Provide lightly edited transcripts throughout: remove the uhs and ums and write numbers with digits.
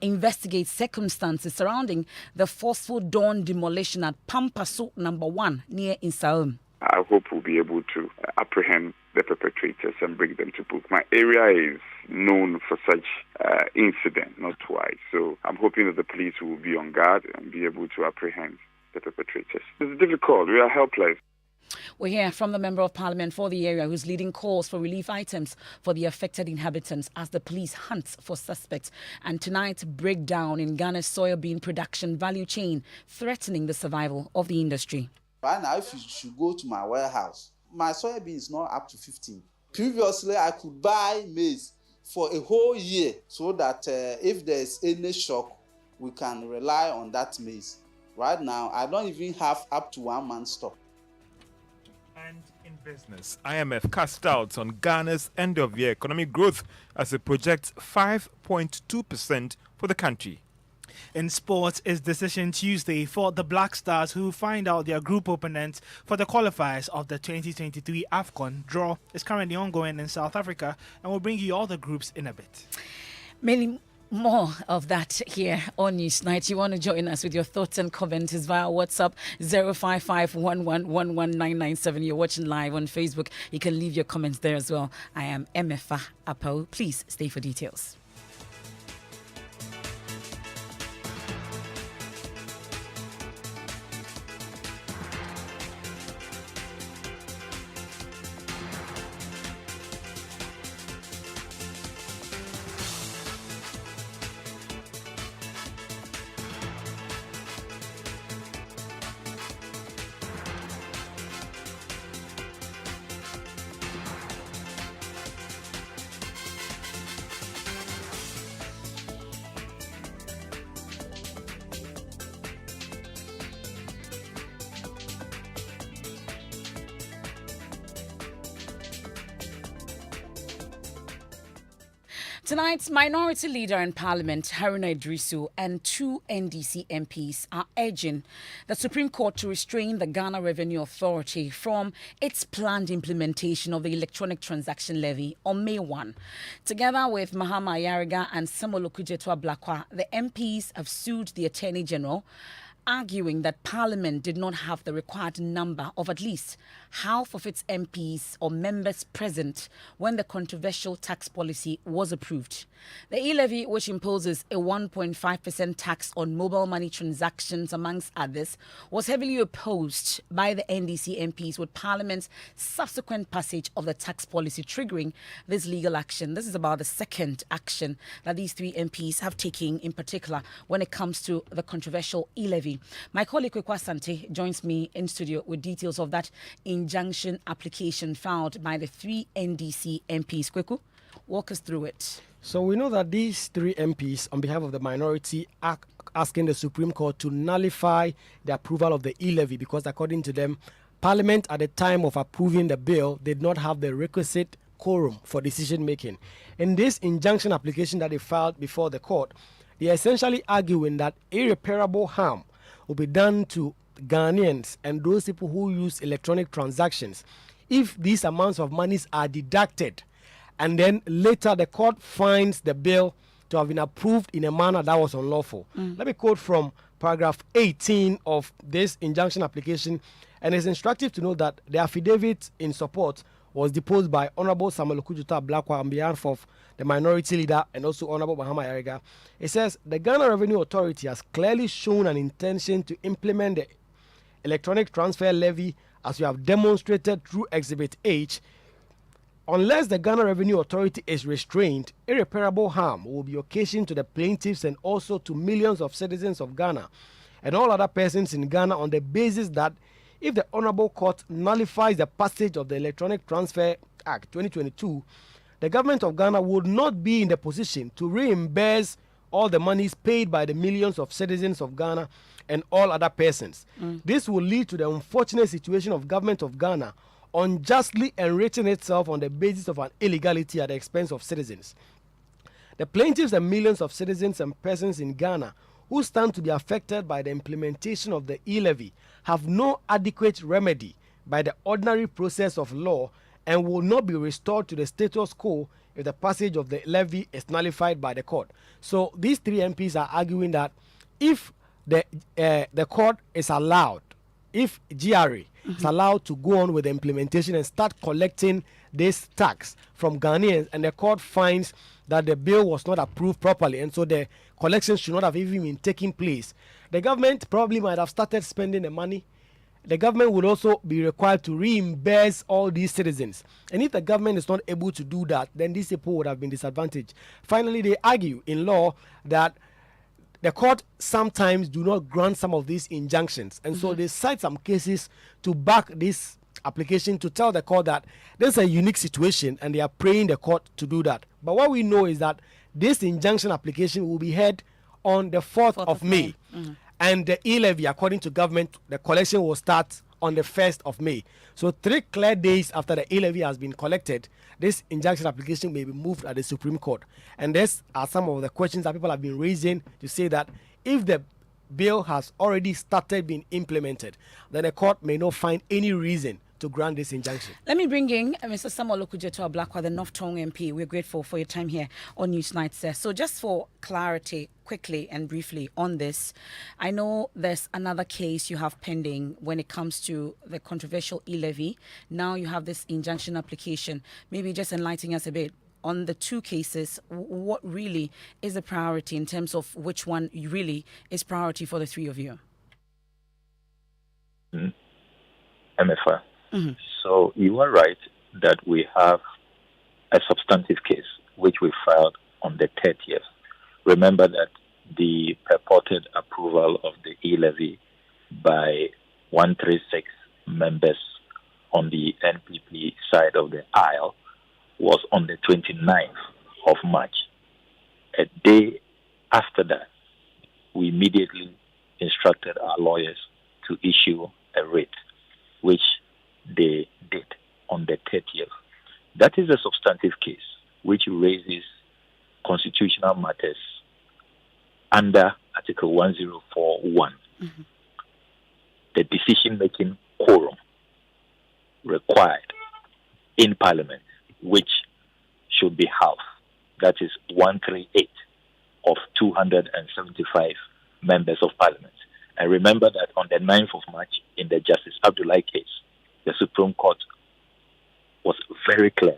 investigate circumstances surrounding the forceful dawn demolition at Pampaso number 1 near Insaum. I hope we'll be able to apprehend the perpetrators and bring them to book. My area is known for such incident, not twice. So I'm hoping that the police will be on guard and be able to apprehend the perpetrators. It's difficult. We are helpless. We hear from the Member of Parliament for the area who's leading calls for relief items for the affected inhabitants as the police hunts for suspects. And tonight's breakdown in Ghana's soybean production value chain threatening the survival of the industry. Right now, if you should go to my warehouse, my soybean is not up to 15. Previously, I could buy maize for a whole year so that if there's any shock, we can rely on that maize. Right now, I don't even have up to 1 month's stock. And in business, IMF cast doubts on Ghana's end-of-year economic growth as it projects 5.2% for the country. In sports, it's decision Tuesday for the Black Stars, who find out their group opponents for the qualifiers of the 2023 AFCON. Draw is currently ongoing in South Africa, and we'll bring you all the groups in a bit. Many more of that here on Newsnight. You want to join us with your thoughts and comments via WhatsApp 05511119997. You're watching live on Facebook. You can leave your comments there as well. I am Emefa Apawu. Please stay for details. Tonight's Minority Leader in Parliament, Haruna Idrisu, and 2 NDC MPs are urging the Supreme Court to restrain the Ghana Revenue Authority from its planned implementation of the Electronic Transaction Levy on May 1. Together with Mahama Ayariga and Samoloku Jetwa Blakwa, the MPs have sued the Attorney General, arguing that Parliament did not have the required number of at least half of its MPs or members present when the controversial tax policy was approved. The e-levy, which imposes a 1.5% tax on mobile money transactions, amongst others, was heavily opposed by the NDC MPs, with Parliament's subsequent passage of the tax policy triggering this legal action. This is about the second action that these 3 MPs have taken, in particular when it comes to the controversial e-levy. My colleague Kwekwa Sante joins me in studio with details of that injunction application filed by the 3 NDC MPs. Kweku, walk us through it. So we know that these 3 MPs, on behalf of the minority, are asking the Supreme Court to nullify the approval of the e-levy because, according to them, Parliament at the time of approving the bill did not have the requisite quorum for decision making. In this injunction application that they filed before the court, they are essentially arguing that irreparable harm will be done to Ghanaians and those people who use electronic transactions if these amounts of monies are deducted, and then later the court finds the bill to have been approved in a manner that was unlawful. Let me quote from paragraph 18 of this injunction application, and it's instructive to know that the affidavit in support was deposed by Honorable Samuel Okujuta Blakwa on behalf of the minority leader and also Honorable Mahama Ayariga. It says, the Ghana Revenue Authority has clearly shown an intention to implement the electronic transfer levy as we have demonstrated through Exhibit H. Unless the Ghana Revenue Authority is restrained, irreparable harm will be occasioned to the plaintiffs and also to millions of citizens of Ghana and all other persons in Ghana on the basis that if the Honorable Court nullifies the passage of the Electronic Transfer Act 2022, the government of Ghana would not be in the position to reimburse all the monies paid by the millions of citizens of Ghana and all other persons. This will lead to the unfortunate situation of government of Ghana unjustly enriching itself on the basis of an illegality at the expense of citizens. The plaintiffs and millions of citizens and persons in Ghana who stand to be affected by the implementation of the e-levy have no adequate remedy by the ordinary process of law and will not be restored to the status quo if the passage of the levy is nullified by the court. So these 3 MPs are arguing that if the court is allowed, if GRA is allowed to go on with the implementation and start collecting this tax from Ghanaians, and the court finds that the bill was not approved properly, and so the collection should not have even been taking place, the government probably might have started spending the money. The government would also be required to reimburse all these citizens. And if the government is not able to do that, then these people would have been disadvantaged. Finally, they argue in law that the court sometimes do not grant some of these injunctions. And so they cite some cases to back this application, to tell the court that there's a unique situation and they are praying the court to do that. But what we know is that this injunction application will be heard on the 4th of May. And the e-levy, according to government, the collection will start on the 1st of May. So 3 clear days after the e-levy has been collected, this injunction application may be moved at the Supreme Court. And these are some of the questions that people have been raising to say that if the bill has already started being implemented, then the court may not find any reason to grant this injunction. Let me bring in Mr. Samuel Okujeto Ablakwa, the North Tongue MP. We're grateful for your time here on Newsnight, sir. So just for clarity, quickly and briefly on this, I know there's another case you have pending when it comes to the controversial e-levy. Now you have this injunction application. Maybe just enlighten us a bit on the 2 cases. What really is the priority in terms of which one really is priority for the 3 of you? Emefa. So you are right that we have a substantive case which we filed on the 30th. Remember that the purported approval of the e-levy by 136 members on the NPP side of the aisle was on the 29th of March. A day after that, we immediately instructed our lawyers to issue a writ, which they did on the 30th. That is a substantive case which raises constitutional matters under Article 1041. The decision-making quorum required in Parliament, which should be half, that is 138 of 275 members of Parliament. And remember that on the 9th of March, in the Justice Abdullahi case, the Supreme Court was very clear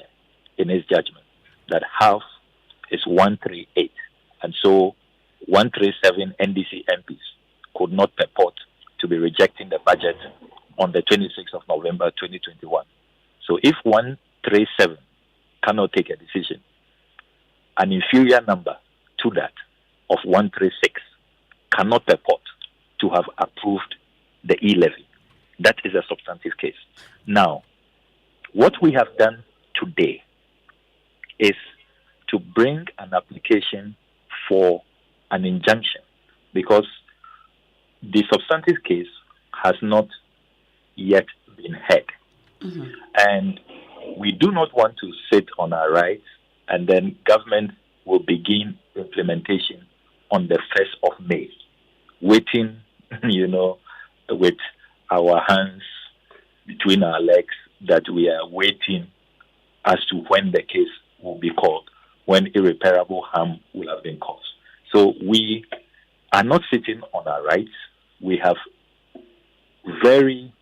in its judgment that half is 138. And so 137 NDC MPs could not purport to be rejecting the budget on the 26th of November 2021. So if 137 cannot take a decision, an inferior number to that of 136 cannot purport to have approved the e-levy. That is a substantive case. Now, what we have done today is to bring an application for an injunction, because the substantive case has not yet been heard. And we do not want to sit on our rights and then government will begin implementation on the 1st of May, waiting, with our hands between our legs, that we are waiting as to when the case will be called, when irreparable harm will have been caused. So we are not sitting on our rights. We have very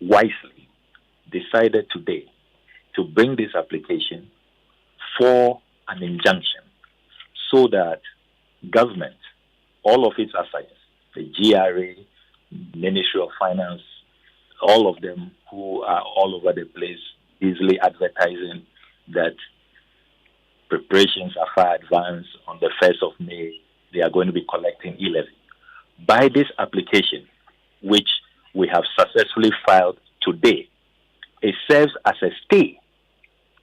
wisely decided today to bring this application for an injunction so that government, all of its affairs, the GRA, Ministry of Finance, all of them who are all over the place, easily advertising that preparations are far advanced. On the 1st of May, they are going to be collecting e-levy. By this application, which we have successfully filed today, it serves as a stay.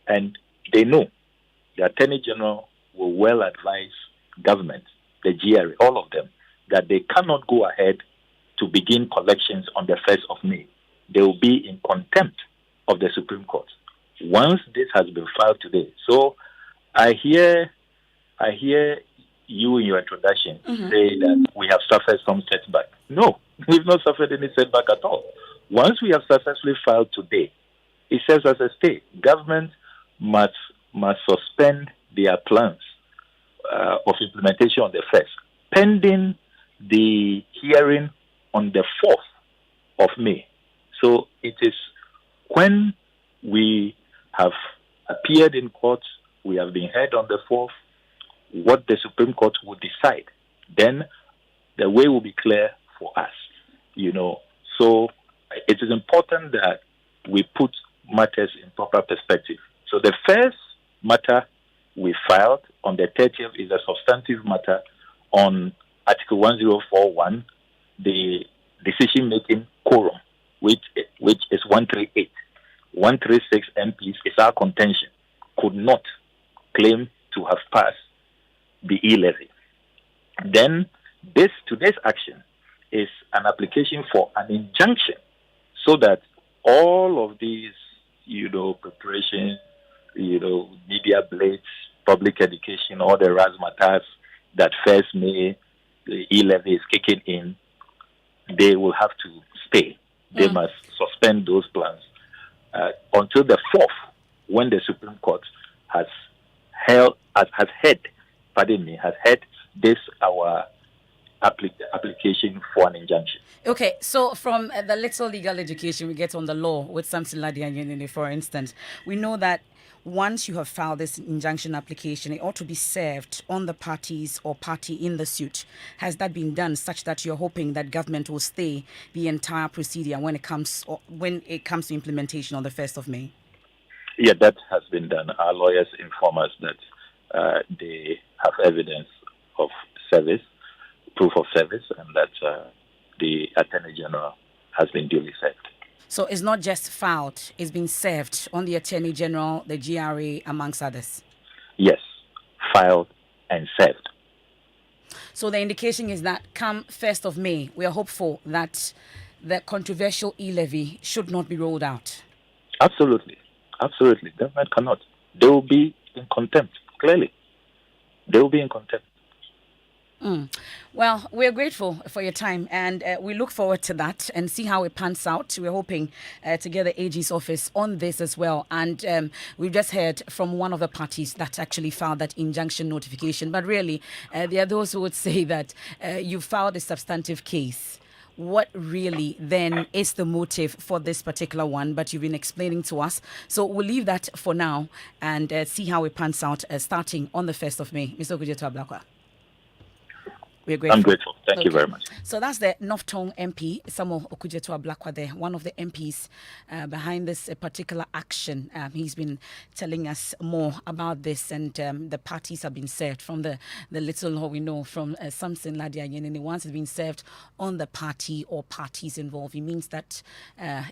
And they know the Attorney General will well advise government, the GRA, all of them, that they cannot go ahead to begin collections on the 1st of May. They will be in contempt of the Supreme Court once this has been filed today. So I hear you in your introduction say that we have suffered some setback. No, we've not suffered any setback at all. Once we have successfully filed today, it serves as a stay. Government must must suspend their plans of implementation on the 1st, pending the hearing on the 4th of May. So it is when we have appeared in court, we have been heard on the 4th, what the Supreme Court will decide. Then the way will be clear for us, So it is important that we put matters in proper perspective. So the first matter we filed on the 30th is a substantive matter on Article 1041, the decision-making quorum, which is 138. 136 MPs is our contention, could not claim to have passed the e-levy. Then today's action is an application for an injunction so that all of these, preparation, media blades, public education, all the razzmatazz that first May the e-levy is kicking in, they will have to stay. They must suspend those plans until the 4th, when the Supreme Court has heard this our application for an injunction. Okay, so from the little legal education we get on the law with Samson Ladianyene, for instance, we know that once you have filed this injunction application, it ought to be served on the parties or party in the suit. Has that been done such that you're hoping that government will stay the entire procedure when it comes to implementation on the 1st of May? Yeah, that has been done. Our lawyers inform us that they have evidence of service, proof of service, and that the Attorney General has been duly served. So it's not just filed, it's been served on the Attorney General, the GRA, amongst others? Yes, filed and served. So the indication is that come 1st of May, we are hopeful that the controversial e-levy should not be rolled out. Absolutely. Government cannot. They will be in contempt, clearly. They will be in contempt. Well, we're grateful for your time, and we look forward to that and see how it pans out. We're hoping to get the AG's office on this as well. And we've just heard from one of the parties that actually filed that injunction notification. But really, there are those who would say that you filed a substantive case. What really then is the motive for this particular one? But you've been explaining to us. So we'll leave that for now and see how it pans out starting on the 1st of May. Mr. Okujeto Ablakwa. We're grateful. I'm grateful. Thank you very much. So that's the North Tongue MP, Samuel Okujeto Ablakwa there, one of the MPs behind this particular action. He's been telling us more about this, and the parties have been served from the little law we know from Samson Ladianyene. Once it's been served on the party or parties involved, it means that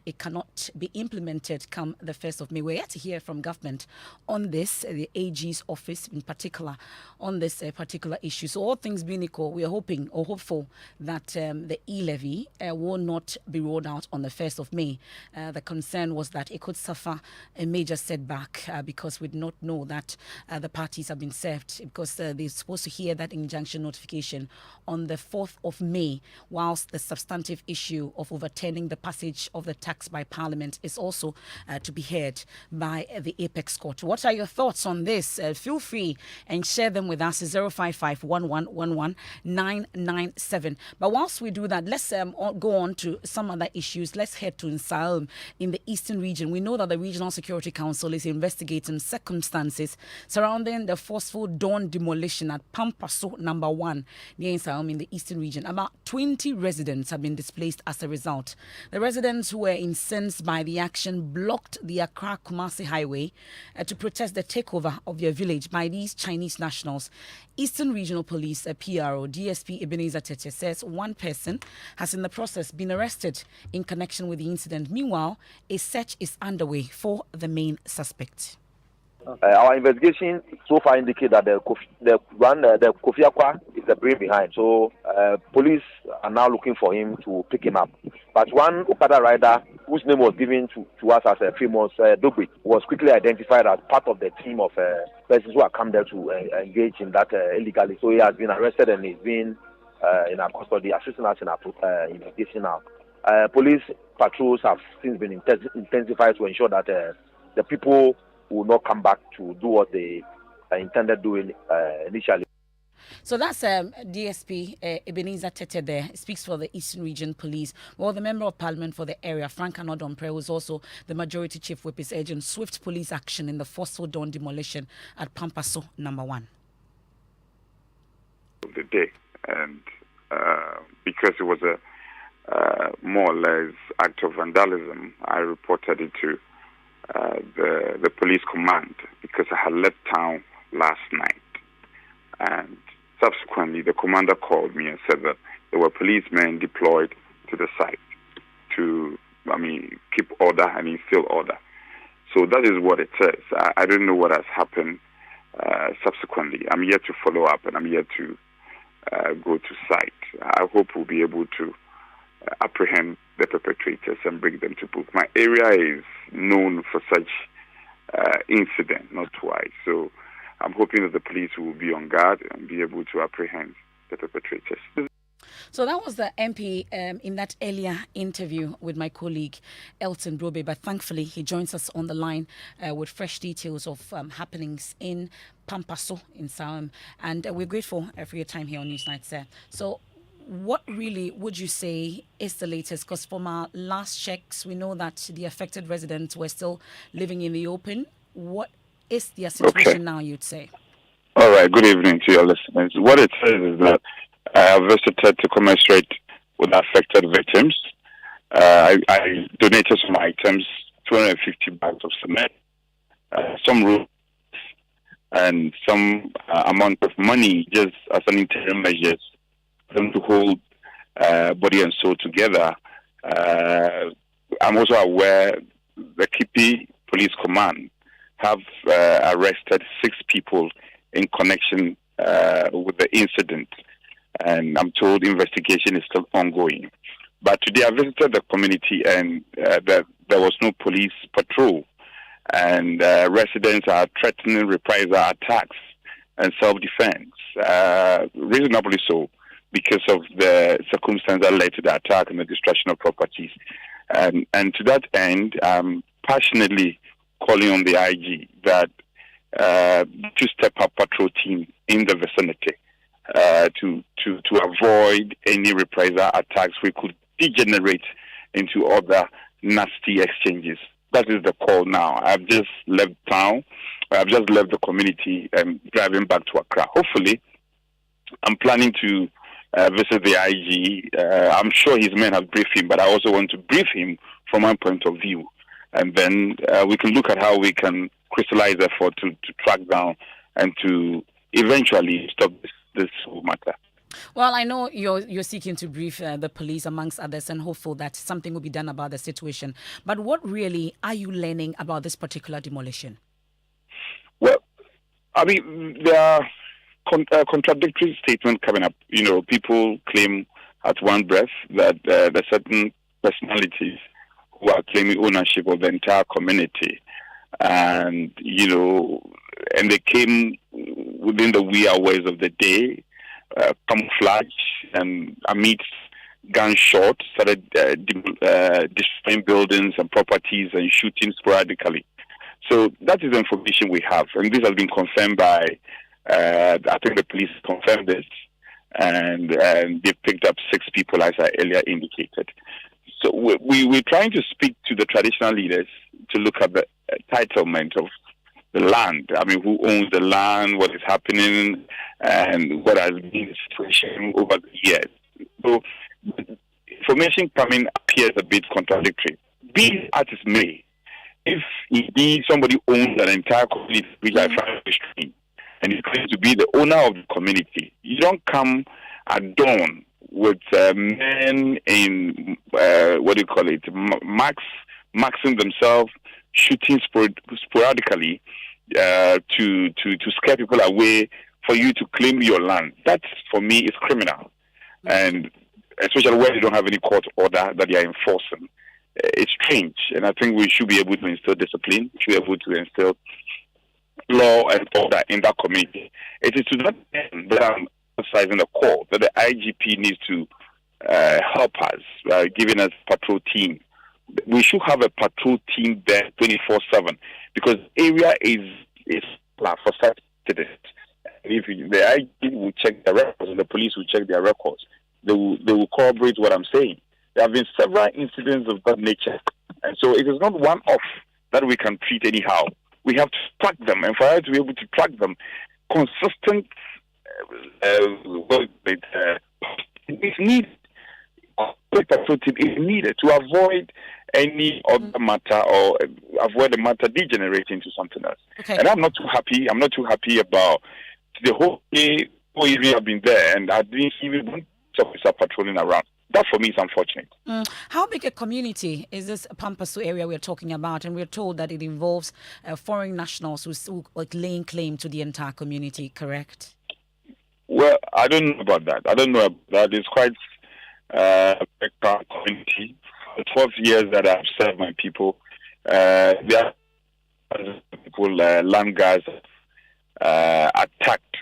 it cannot be implemented come the 1st of May. We're yet to hear from government on this, the AG's office in particular, on this particular issue. So all things being equal, we are hoping or hopeful that the e-levy will not be rolled out on the 1st of May. The concern was that it could suffer a major setback because we did not know that the parties have been served, because they're supposed to hear that injunction notification on the 4th of May, whilst the substantive issue of overturning the passage of the tax by Parliament is also to be heard by the Apex Court. What are your thoughts on this? Feel free and share them with us. 055 1111 997. But whilst we do that, let's go on to some other issues. Let's head to Nsaum in the eastern region. We know that the Regional Security Council is investigating circumstances surrounding the forceful dawn demolition at Pampaso number 1 near Nsaum in the eastern region. About 20 residents have been displaced as a result. The residents who were incensed by the action blocked the Accra-Kumasi highway to protest the takeover of their village by these Chinese nationals. Eastern Regional Police, PRO, DSP Ebenezer Tete says one person has in the process been arrested in connection with the incident. Meanwhile, a search is underway for the main suspect. Our investigation so far indicates that the Kofi Akwa is the brain behind. So police are now looking for him to pick him up. But one Okada rider whose name was given to us as a famous Dogbe was quickly identified as part of the team of persons who have come there to engage in that illegally. So he has been arrested and he's been in our custody, assisting us in our investigation now. Police patrols have since been intensified to ensure that the people will not come back to do what they intended doing initially. So that's DSP Ebenezer Tete there. Speaks for the Eastern Region Police. Well, the Member of Parliament for the area, Frank Anodompre, was also the Majority Chief Whip, is urging swift police action in the forceful dawn demolition at Pampaso number 1. The day, and because it was a more or less act of vandalism, I reported it to the police command because I had left town last night. And subsequently, the commander called me and said that there were policemen deployed to the site to, keep order and instill order. So that is what it says. I don't know what has happened subsequently. I'm yet to follow up, and I'm yet to go to site. I hope we'll be able to apprehend the perpetrators and bring them to book. My area is known for such incident, not twice. So I'm hoping that the police will be on guard and be able to apprehend the perpetrators. So that was the MP in that earlier interview with my colleague Elton Brobe, but thankfully he joins us on the line with fresh details of happenings in Pampaso in Saum, and we're grateful for your time here on Newsnight, sir. So what really would you say is the latest? Because from our last checks, we know that the affected residents were still living in the open. What is their situation now, you'd say? All right, good evening to your listeners. What it says is that I have visited to commiserate with affected victims. I donated some items, 250 bags of cement, some roofs, and some amount of money just as an interim measure for them to hold body and soul together. I'm also aware the Kipi Police Command have arrested 6 people in connection with the incident, and I'm told investigation is still ongoing. But today I visited the community, and there was no police patrol, and residents are threatening reprisal attacks and self-defense, reasonably so, because of the circumstances that led to the attack and the destruction of properties. And to that end, I'm passionately calling on the IG that to step up patrol team in the vicinity to avoid any reprisal attacks we could degenerate into other nasty exchanges. That is the call now. I've just left town. I've just left the community and driving back to Accra. Hopefully, I'm planning to visit the IG. I'm sure his men have briefed him, but I also want to brief him from my point of view. And then we can look at how we can crystallize effort to track down and to eventually stop this whole matter. Well, I know you're seeking to brief the police, amongst others, and hopeful that something will be done about the situation. But what really are you learning about this particular demolition? Well, there are contradictory statements coming up. People claim at one breath that there are certain personalities who are claiming ownership of the entire community. And, and they came within the wee hours of the day, camouflage, and amidst gunshots, started destroying buildings and properties and shooting sporadically. So that is the information we have. And this has been confirmed by, I think the police confirmed this, and they picked up 6 people, as I earlier indicated. So we're trying to speak to the traditional leaders to look at the entitlement of the land. Who owns the land, what is happening, and what has been the situation over the years. So information coming appears a bit contradictory. Be as it may, if indeed somebody owns an entire community, which I find strange, and is claims to be the owner of the community, you don't come at dawn with men in maxing themselves, shooting sporadically to scare people away for you to claim your land. That, for me, is criminal, and especially when you don't have any court order that you are enforcing. It's strange, and I think we should be able to instill discipline. We should be able to instill law and order in that community. It is to that end that I'm emphasizing the call that the IGP needs to help us, giving us a patrol team we should have a patrol team there 24/7 because the area is flat for such incidents. If the IG will check their records and the police will check their records, they will corroborate what I'm saying. There have been several incidents of that nature, and so it is not one off that we can treat anyhow. We have to track them, and for us to be able to track them, consistent is needed. Is needed to avoid any other matter or avoid the matter degenerating into something else. Okay. And I'm not too happy. I'm not too happy about the whole area have been there, and I didn't even one officer patrolling around. That for me is unfortunate. How big a community is this Pampaso area we're talking about? And we're told that it involves foreign nationals who like laying claim to the entire community, correct? Well, I don't know about that. I don't know about that. It's quite a proud community. For 12 years that I've served my people, there are people, land guards attacked.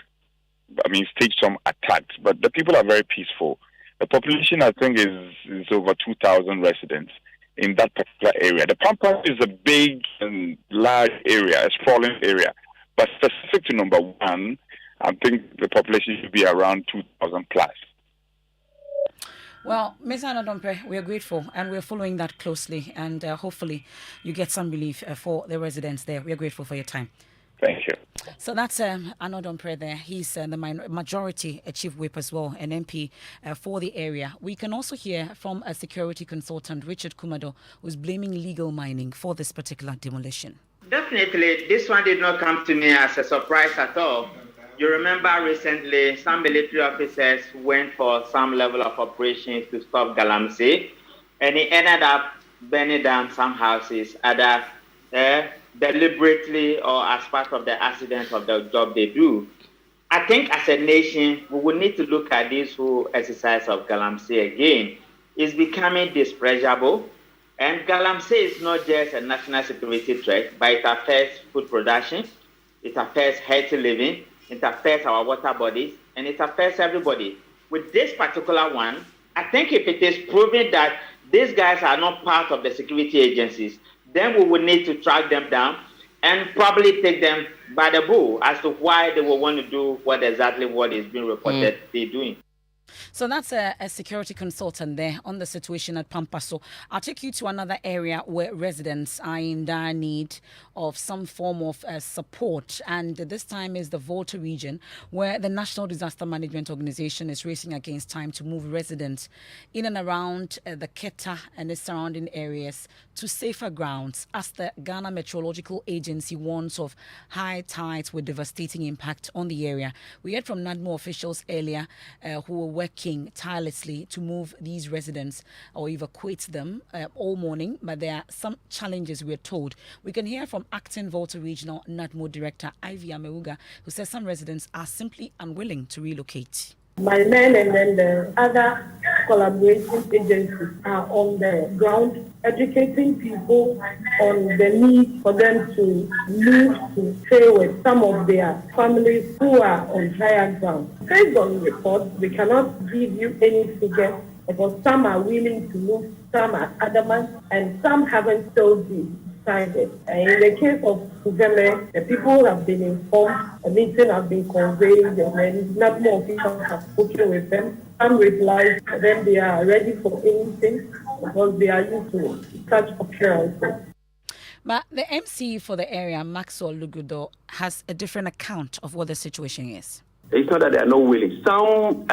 I mean, staged some attacks, but the people are very peaceful. The population, I think, is over 2,000 residents in that particular area. The Pampas is a big and large area, a sprawling area. But specific to number one, I think the population should be around 2,000 plus. Well, Ms. Anodompe, we are grateful and we're following that closely, and hopefully you get some relief for the residents there. We are grateful for your time. Thank you. So that's Anodompe there. He's the majority chief whip as well, an MP for the area. We can also hear from a security consultant, Richard Kumado, who's blaming legal mining for this particular demolition. Definitely, this one did not come to me as a surprise at all. You remember recently some military officers went for some level of operations to stop Galamsey, and it ended up burning down some houses, either deliberately or as part of the accident of the job they do. I think as a nation, we will need to look at this whole exercise of Galamsey again. It's becoming dispreasurable, and Galamsey is not just a national security threat, but it affects food production, it affects healthy living, it affects our water bodies, and it affects everybody. With this particular one, I think if it is proven that these guys are not part of the security agencies, then we will need to track them down and probably take them by the bull as to why they will want to do what is being reported they're doing. So that's a security consultant there on the situation at Pampaso. I'll take you to another area where residents are in dire need of some form of support. And this time is the Volta region, where the National Disaster Management Organization is racing against time to move residents in and around the Keta and its surrounding areas to safer grounds, as the Ghana Meteorological Agency warns of high tides with devastating impact on the area. We heard from NADMO officials earlier who were working tirelessly to move these residents or evacuate them all morning, but there are some challenges, we're told. We can hear from Acting Volta Regional NADMO Director Ivy Amewuga, who says some residents are simply unwilling to relocate. My men and then the other collaborating agencies are on the ground educating people on the need for them to move to stay with some of their families who are on higher ground. Based on reports, we cannot give you any figures because some are willing to move, some are adamant, and some haven't still decided. In the case of Ugeme, the people have been informed, a meeting has been conveyed, and then not more officials have spoken with them. Some replied, then they are ready for anything because they are used to such occurrences. But the MC for the area, Maxwell Lugudo, has a different account of what the situation is. It's not that they are not willing. Some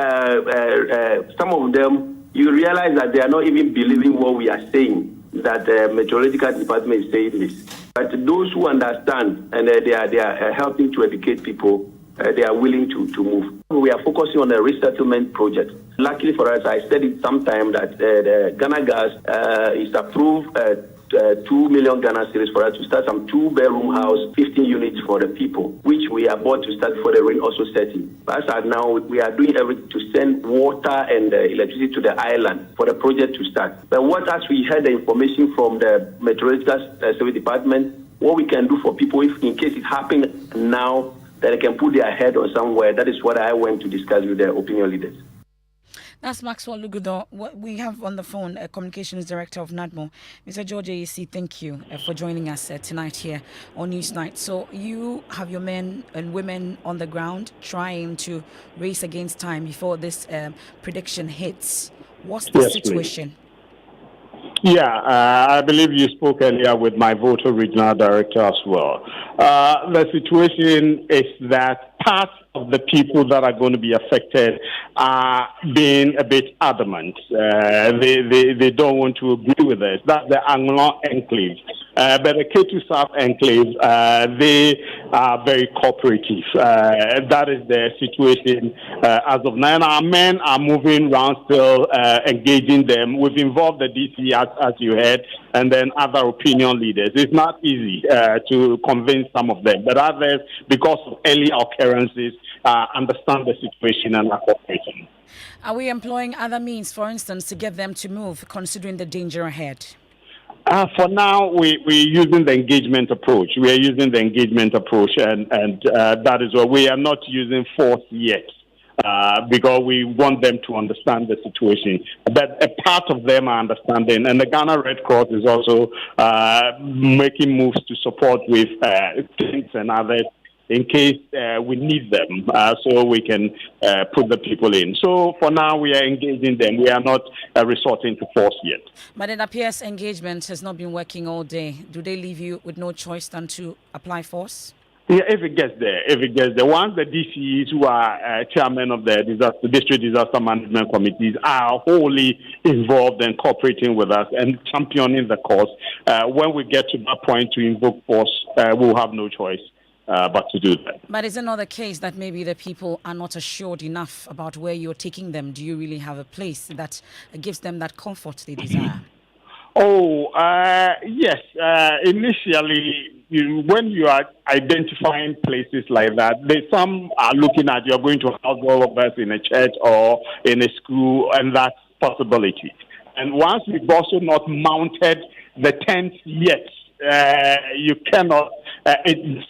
of them, you realize that they are not even believing what we are saying, that the meteorological department is saying this. But those who understand and they are helping to educate people, they are willing to move. We are focusing on a resettlement project. Luckily for us, I said it sometime that the Ghana Gas is approved 2 million Ghana cedis for us to start some 2-bedroom house, 15 units for the people, which we are about to start for the rain also setting. But as now, we are doing everything to send water and electricity to the island for the project to start. But as we had the information from the Meteorological Service Department, what we can do for people, if in case it happens now, that they can put their head on somewhere, that is what I went to discuss with the opinion leaders. That's Maxwell Lugudo. What we have on the phone, Communications Director of NADMO. Mr. George AEC, thank you for joining us tonight here on Newsnight. So you have your men and women on the ground trying to race against time before this prediction hits. What's the situation? Yeah, I believe you spoke earlier with my voter regional director as well. The situation is that part of the people that are going to be affected are being a bit adamant. They don't want to agree with this. That's the Anglon Enclave. But the K2 South Enclave, they are very cooperative. That is the situation as of now. And our men are moving around still, engaging them. We've involved the DC, as you heard, and then other opinion leaders. It's not easy to convince some of them, but others, because of early occurrences, understand the situation and are cooperating. Are we employing other means, for instance, to get them to move, considering the danger ahead? For now, we're using the engagement approach. We are using the engagement approach, and that is what we are not using force yet. Because we want them to understand the situation. But a part of them are understanding, and the Ghana Red Cross is also making moves to support with things and others in case we need them, so we can put the people in. So for now, we are engaging them. We are not resorting to force yet. But it appears engagement has not been working all day. Do they leave you with no choice than to apply force? Yeah, if it gets there. Once the DCEs who are chairmen of the district disaster management committees are wholly involved and cooperating with us and championing the cause, when we get to that point to invoke force, we'll have no choice but to do that. But is it not the case that maybe the people are not assured enough about where you're taking them? Do you really have a place that gives them that comfort they desire? Yes. Initially, when you are identifying places like that, some are looking at you're going to house all of us in a church or in a school, and that's possibility. And once we've also not mounted the tents yet, you cannot.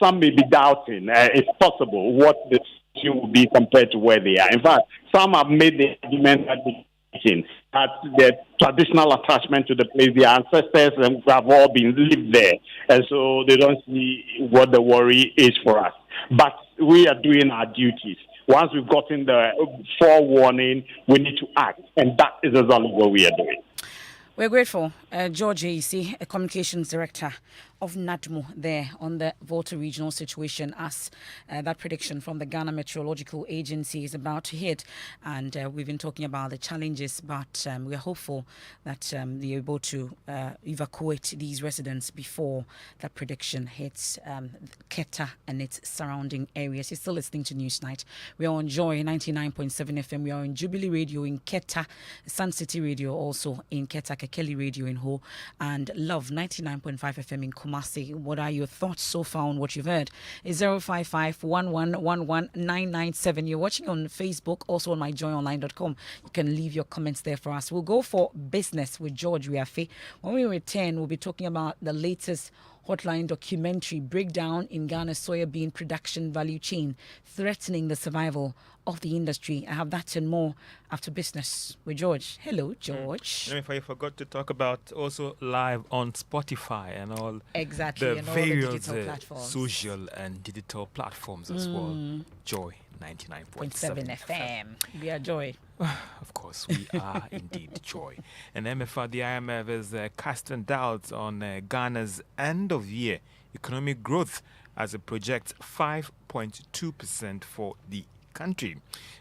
Some may be doubting. It's possible what the situation will be compared to where they are. In fact, some have made the argument that the traditional attachment to the place, their ancestors have all been lived there, and so they don't see what the worry is for us. But we are doing our duties. Once we've gotten the forewarning, we need to act, and that is exactly what we are doing. We're grateful. George AEC, a communications director of NADMO, there on the Volta regional situation as that prediction from the Ghana Meteorological Agency is about to hit. And we've been talking about the challenges, but we're hopeful that they're able to evacuate these residents before that prediction hits Keta and its surrounding areas. You're still listening to Newsnight. We are on Joy 99.7 FM. We are on Jubilee Radio in Keta, Sun City Radio also in Keta, Kelly Radio in Ho, and Love 99.5 FM in Kumasi. What are your thoughts so far on what you've heard? It's 055-1111-997. You're watching on Facebook, also on myjoyonline.com. You can leave your comments there for us. We'll go for business with George Riafe. When we return, we'll be talking about the latest Hotline documentary breakdown in Ghana's soybean production value chain, threatening the survival of the industry. I have that and more after business with George. Hello, George. If I forgot to talk about also live on Spotify and all exactly the and various all the digital platforms. Social and digital platforms as well. Joy 99.7 FM. We are Joy. Of course, we are indeed Joy. And Emefa, the IMF is casting doubts on Ghana's end-of-year economic growth as it projects 5.2% for the country.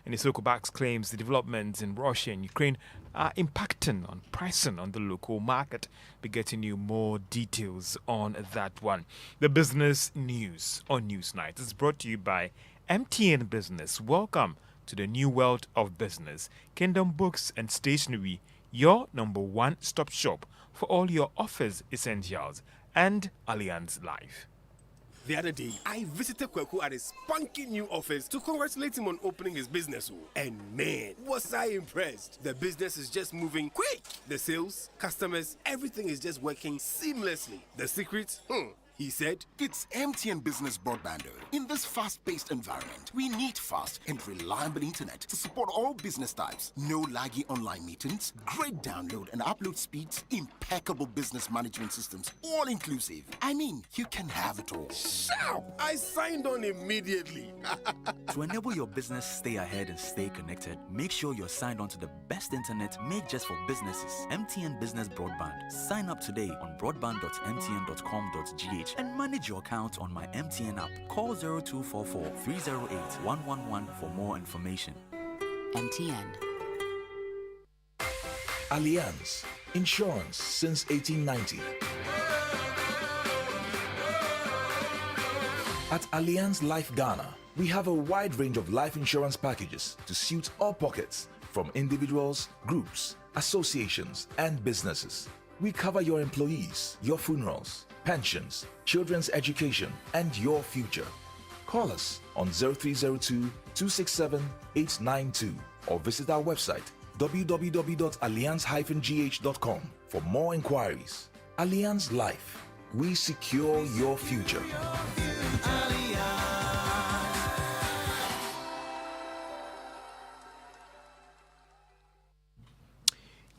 And Isoko Bax claims the developments in Russia and Ukraine are impacting on pricing on the local market. Be getting you more details on that one. The business news on Newsnight is brought to you by MTN Business. Welcome to the new world of business. Kingdom Books and Stationery, your number one stop shop for all your office essentials, and Allianz Life. The other day, I visited Kweku at his spunky new office to congratulate him on opening his business. And man, was I impressed. The business is just moving quick. The sales, customers, everything is just working seamlessly. The secret? He said, it's MTN Business Broadband. In this fast-paced environment, we need fast and reliable internet to support all business types. No laggy online meetings, great download and upload speeds, impeccable business management systems, all inclusive. I mean, you can have it all. Shout! I signed on immediately. To enable your business stay ahead and stay connected, make sure you're signed on to the best internet made just for businesses. MTN Business Broadband. Sign up today on broadband.mtn.com.gh and manage your account on my MTN app. Call 0244 308 111 for more information. MTN. Allianz. Insurance since 1890. At Allianz Life Ghana, we have a wide range of life insurance packages to suit all pockets, from individuals, groups, associations, and businesses. We cover your employees, your funerals, pensions, children's education, and your future. Call us on 0302-267-892 or visit our website www.allianz-gh.com for more inquiries. Allianz Life. We secure your future.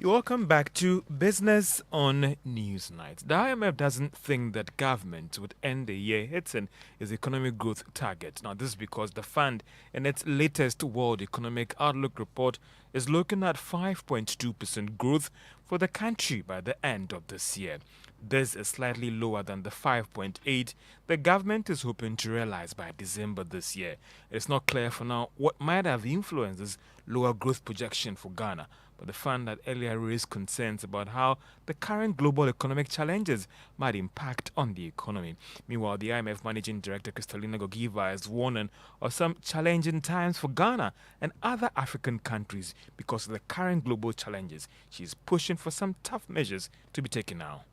Welcome back to Business on Newsnight. The IMF doesn't think that government would end the year hitting its economic growth target. Now, this is because the fund, in its latest World Economic Outlook report, is looking at 5.2% growth for the country by the end of this year. This is slightly lower than the 5.8 the government is hoping to realize by December this year. It's not clear for now what might have influenced this lower growth projection for Ghana, but the fund had earlier raised concerns about how the current global economic challenges might impact on the economy. Meanwhile, the IMF Managing Director Kristalina Georgieva is warning of some challenging times for Ghana and other African countries because of the current global challenges. She is pushing for some tough measures to be taken now.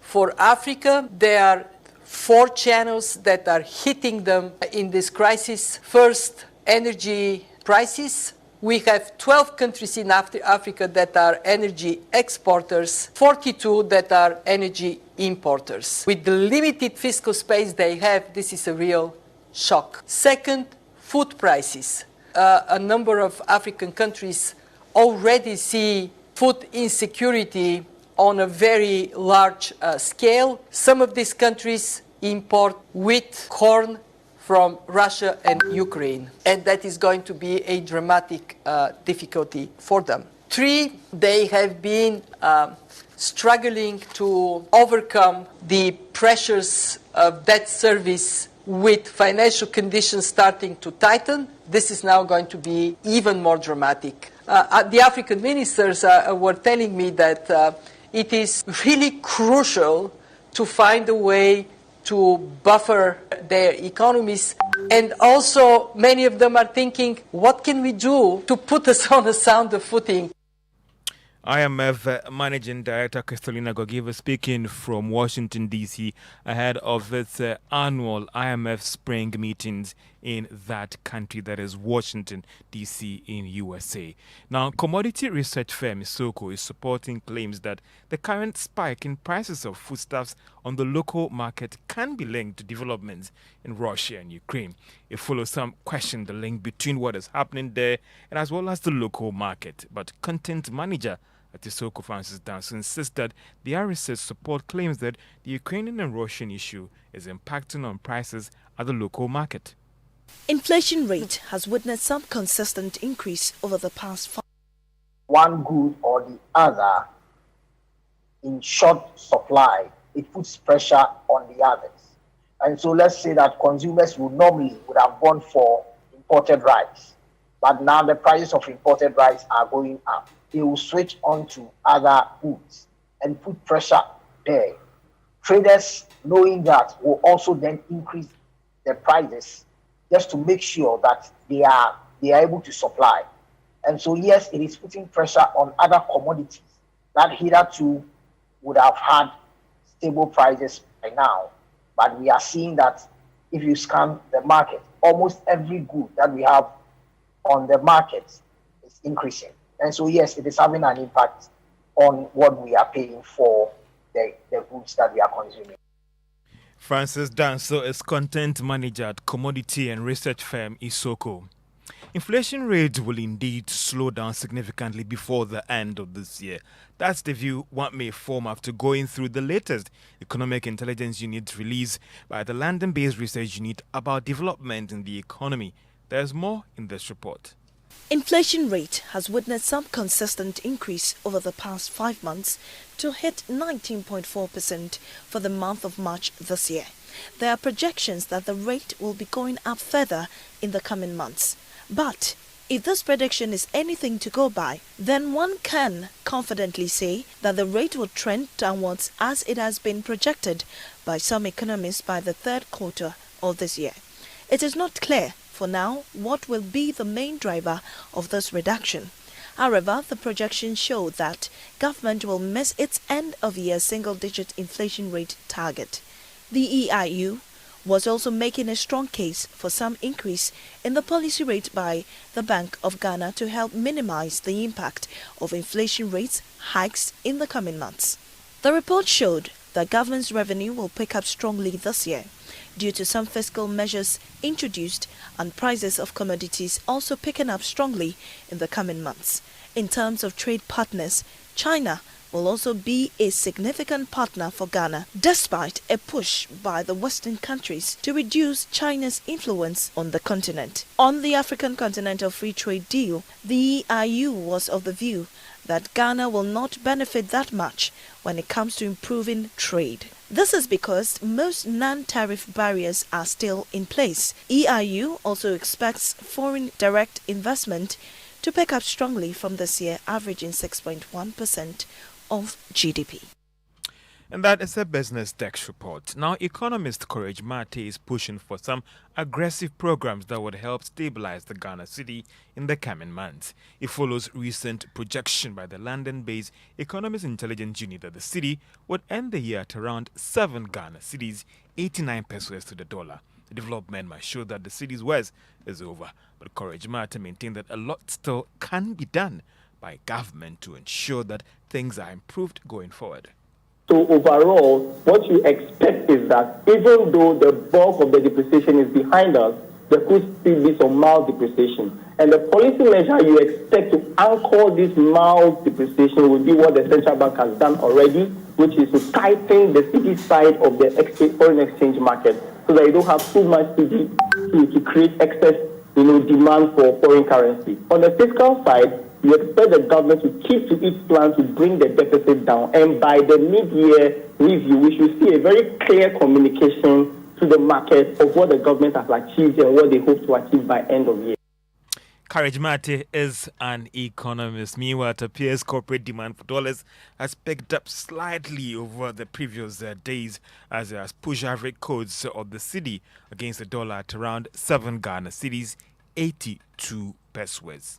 For Africa, there are 4 channels that are hitting them in this crisis. First, energy prices. We have 12 countries in Africa that are energy exporters, 42 that are energy importers. With the limited fiscal space they have, this is a real shock. Second, food prices. A number of African countries already see food insecurity on a very large scale. Some of these countries import wheat, corn from Russia and Ukraine, and that is going to be a dramatic difficulty for them. 3, they have been struggling to overcome the pressures of debt service with financial conditions starting to tighten. This is now going to be even more dramatic. The African ministers were telling me that it is really crucial to find a way to buffer their economies. And also, many of them are thinking, what can we do to put us on a sounder footing? IMF Managing Director Kristalina Georgieva speaking from Washington, D.C. ahead of its annual IMF spring meetings in that country, that is Washington, D.C. in USA. Now, commodity research firm Isoko is supporting claims that the current spike in prices of foodstuffs on the local market can be linked to developments in Russia and Ukraine. It follows some question the link between what is happening there and as well as the local market. But content manager at Isoko, Francis Danso, insists that their research support claims that the Ukrainian and Russian issue is impacting on prices at the local market. Inflation rate has witnessed some consistent increase over the past 5 one good or the other in short supply, it puts pressure on the others. And so let's say that consumers would have gone for imported rice, but now the prices of imported rice are going up. They will switch on to other goods and put pressure there. Traders, knowing that, will also then increase the prices just to make sure that they are able to supply. And so, yes, it is putting pressure on other commodities that hitherto would have had stable prices by now. But we are seeing that if you scan the market, almost every good that we have on the market is increasing. And so, yes, it is having an impact on what we are paying for the goods that we are consuming. Francis Danso is content manager at commodity and research firm Isoko. Inflation rate will indeed slow down significantly before the end of this year. That's the view one may form after going through the latest Economic Intelligence Unit release by the London-based research unit about development in the economy. There's more in this report. Inflation rate has witnessed some consistent increase over the past 5 months to hit 19.4% for the month of March this year. There are projections that the rate will be going up further in the coming months. But if this prediction is anything to go by, then one can confidently say that the rate will trend downwards as it has been projected by some economists by the third quarter of this year. It is not clear for now what will be the main driver of this reduction. However, the projections show that government will miss its end-of-year single-digit inflation rate target. The EIU was also making a strong case for some increase in the policy rate by the Bank of Ghana to help minimize the impact of inflation rates hikes in the coming months. The report showed that government's revenue will pick up strongly this year due to some fiscal measures introduced and prices of commodities also picking up strongly in the coming months. In terms of trade partners, China will also be a significant partner for Ghana, despite a push by the Western countries to reduce China's influence on the continent. On the African Continental Free Trade Deal, the EIU was of the view that Ghana will not benefit that much when it comes to improving trade. This is because most non-tariff barriers are still in place. EIU also expects foreign direct investment to pick up strongly from this year, averaging 6.1% of GDP. And that is a Business Desk report. Now, economist Courage Mate is pushing for some aggressive programs that would help stabilize the Ghana city in the coming months. It follows recent projection by the London-based Economist Intelligence Unit that the city would end the year at around 7 Ghana cedis, 89 pesos to the dollar. The development might show that the city's worst is over, but Courage Mate maintained that a lot still can be done by government to ensure that things are improved going forward. So overall, what you expect is that even though the bulk of the depreciation is behind us, there could still be some mild depreciation. And the policy measure you expect to anchor this mild depreciation will be what the central bank has done already, which is to tighten the city side of the foreign exchange market so that you don't have too much city to create excess demand for foreign currency. On the fiscal side, you expect the government to keep to its plan to bring the deficit down. And by the mid-year review, we should see a very clear communication to the market of what the government has achieved and what they hope to achieve by end of year. Courage Mate is an economist. Meanwhile, it appears corporate demand for dollars has picked up slightly over the previous days as it has pushed average codes of the city against the dollar at around 7 Ghana cedis, 82 pesos.